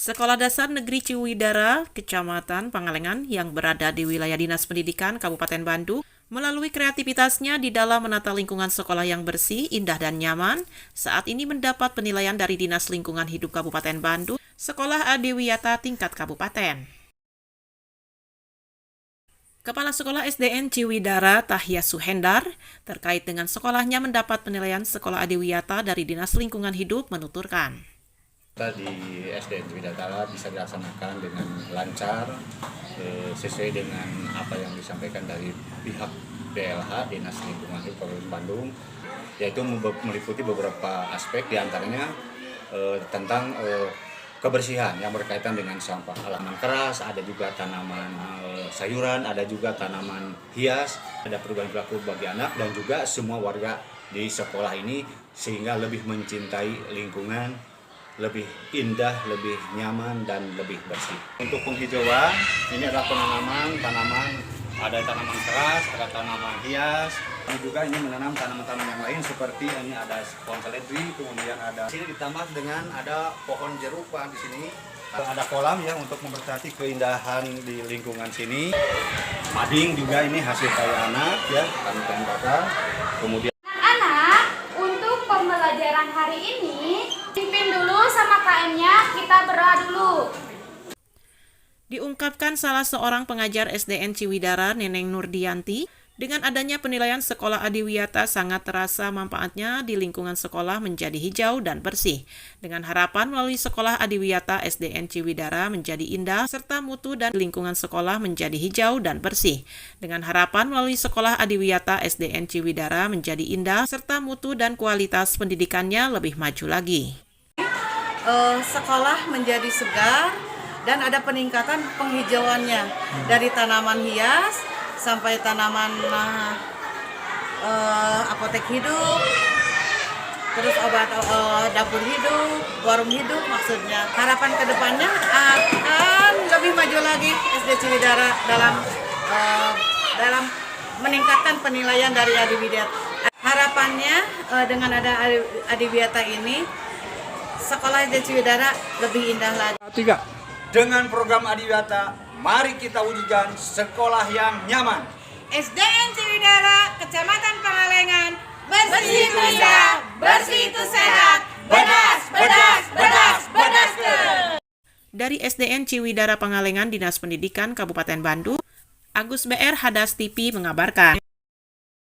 Sekolah Dasar Negeri Ciwidara, Kecamatan Pangalengan yang berada di wilayah Dinas Pendidikan Kabupaten Bandung, melalui kreativitasnya di dalam menata lingkungan sekolah yang bersih, indah, dan nyaman, saat ini mendapat penilaian dari Dinas Lingkungan Hidup Kabupaten Bandung, Sekolah Adiwiyata tingkat kabupaten. Kepala Sekolah SDN Ciwidara, Tahya Suhendar, terkait dengan sekolahnya mendapat penilaian Sekolah Adiwiyata dari Dinas Lingkungan Hidup menuturkan. Di SDN Ciwidara bisa dilaksanakan dengan lancar sesuai dengan apa yang disampaikan dari pihak DLH Dinas Lingkungan Hidup Kabupaten Bandung, yaitu meliputi beberapa aspek, diantaranya tentang kebersihan yang berkaitan dengan sampah halaman keras, ada juga tanaman sayuran, ada juga tanaman hias, ada perubahan perilaku bagi anak dan juga semua warga di sekolah ini sehingga lebih mencintai lingkungan, lebih indah, lebih nyaman, dan lebih bersih. Untuk penghijauan, ini adalah tanaman, ada tanaman keras, ada tanaman hias. Ini juga ini menanam tanaman-tanaman yang lain seperti ini ada pohon seledri, kemudian ada sini ditambah dengan ada pohon jeruk Pak di sini. Ada kolam ya untuk memperhati keindahan di lingkungan sini. Mading juga ini hasil karya anak ya, kami bakar. Kemudian untuk pembelajaran hari ini pimpin dulu sama KM-nya, kita berdoa dulu. Diungkapkan salah seorang pengajar SDN Ciwidara, Neneng Nurdianti, dengan adanya penilaian Sekolah Adiwiyata sangat terasa manfaatnya di lingkungan sekolah menjadi hijau dan bersih. Dengan harapan melalui Sekolah Adiwiyata SDN Ciwidara menjadi indah serta mutu dan lingkungan sekolah menjadi hijau dan bersih. Dengan harapan melalui Sekolah Adiwiyata SDN Ciwidara menjadi indah serta mutu dan kualitas pendidikannya lebih maju lagi. Sekolah menjadi segar dan ada peningkatan penghijauannya dari tanaman hias sampai tanaman apotek hidup, terus obat dapur hidup, warung hidup maksudnya. Harapan kedepannya akan lebih maju lagi SD Ciwidara dalam meningkatkan penilaian dari Adiwiyata. Harapannya dengan ada Adiwiyata ini sekolah SD Ciwidara lebih indah lagi. Dengan program Adiwiyata, mari kita wujudkan sekolah yang nyaman. SDN Ciwidara, Kecamatan Pangalengan, bersih itu indah, bersih itu sehat, bedas. Dari SDN Ciwidara Pangalengan, Dinas Pendidikan Kabupaten Bandung, Agus BR Hadas TV mengabarkan.